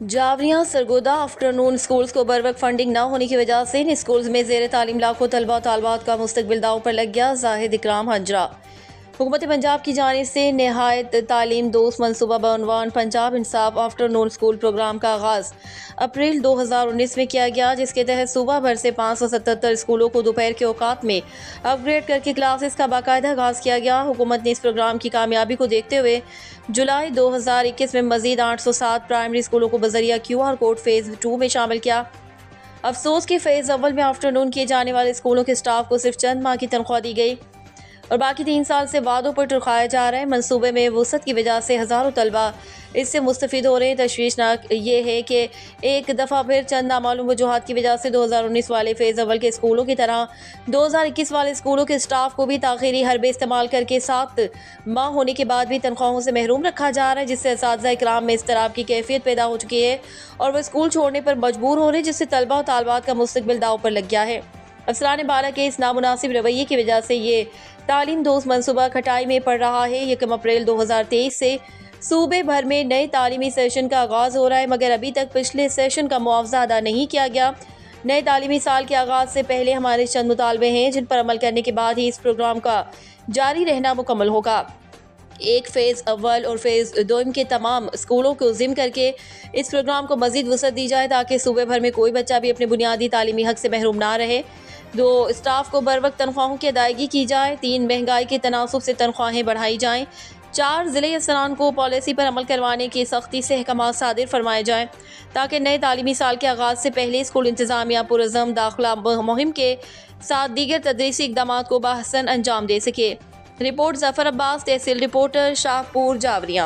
Javeria Sargodha afternoon schools को बर वक्त फंडिंग न होने की वजह से इन स्कूल्स में जेर तालीम लाखों तलबा तालबात का मुस्तकबिल दांव पर लग गया। जाहिद इकराम हंजरा। हुकूमत पंजाब की जानिब से नहायत तालीम दोस्त मनसूबा बनवान पंजाब इंसाफ आफ्टरनून स्कूल प्रोग्राम का आगाज़ अप्रैल 2019 में किया गया, जिसके तहत सूबा भर से 577 स्कूलों को दोपहर के औकात में अपग्रेड करके क्लासेस का बाकायदा आगाज़ किया गया। हुकूमत ने इस प्रोग्राम की कामयाबी को देखते हुए जुलाई 2021 में मजीद 807 प्राइमरी स्कूलों को बजरिया QR कोड फेज़ 2 में शामिल किया। अफसोस कि फेज़ अव्वल में आफ्टरनून किए जाने वाले स्कूलों के स्टाफ को सिर्फ चंद माह की तनख्वाह दी गई और बाकी 3 साल से वादों पर टुरखाया जा रहा है। मनसूबे में वसअत की वजह से हज़ारों तलबा इससे मुस्तफ़िद हो रहे हैं। तशवीशनाक ये है कि एक दफ़ा फिर चंद नामालूम वजूहात की वजह से 2019 वाले फेज़ अव्वल के स्कूलों की तरह 2021 वाले स्कूलों के स्टाफ को भी ताख़ीरी हरबे इस्तेमाल करके 7 माह होने के बाद भी तनख्वाहों से महरूम रखा जा रहा है, जिससे असातिज़ा इकराम में इज़्तिराब की कैफियत पैदा हो चुकी है और वह स्कूल छोड़ने पर मजबूर हो रहे हैं, जिससे तलबा और तालबात का मुस्तकबिल दाव पर लग गया है। अफसरान बाला के इस नामुनासिब रवैये की वजह से ये तालीम दोस्त मनसूबा खटाई में पड़ रहा है। 1 अप्रैल 2023 से सूबे भर में नए तालीमी सेशन का आगाज़ हो रहा है, मगर अभी तक पिछले सेशन का मुआवजा अदा नहीं किया गया। नए तालीमी साल के आगाज़ से पहले हमारे चंद मुतालबे हैं, जिन पर अमल करने के बाद ही इस प्रोग्राम का जारी रहना मुकम्मल होगा। एक फ़ेज़ अव्वल और फ़ेज़ दोम के तमाम स्कूलों को ज़िम करके इस प्रोग्राम को मज़ीद वसअत दी जाए, ताकि सूबे भर में कोई बच्चा भी अपने बुनियादी तालीमी हक़ से महरूम ना रहे। 2 स्टाफ को बर वक्त तनख्वाहों की अदायगी की जाए। 3 महंगाई के तनासुब से तनख्वाहें बढ़ाई जाएँ। 4 ज़िले अफसरान को पॉलिसी पर अमल करवाने की सख्ती से अहकाम सादिर फरमाए जाएँ, ताकि नए तालीमी साल के आगाज़ से पहले स्कूल इंतज़ामिया पुरज़म दाखिला मुहिम के साथ दीगर तदरीसी इक़दाम को बाहसन अंजाम दे सके। रिपोर्ट ज़फ़र अब्बास, तहसील रिपोर्टर, शाहपुर, जावरिया।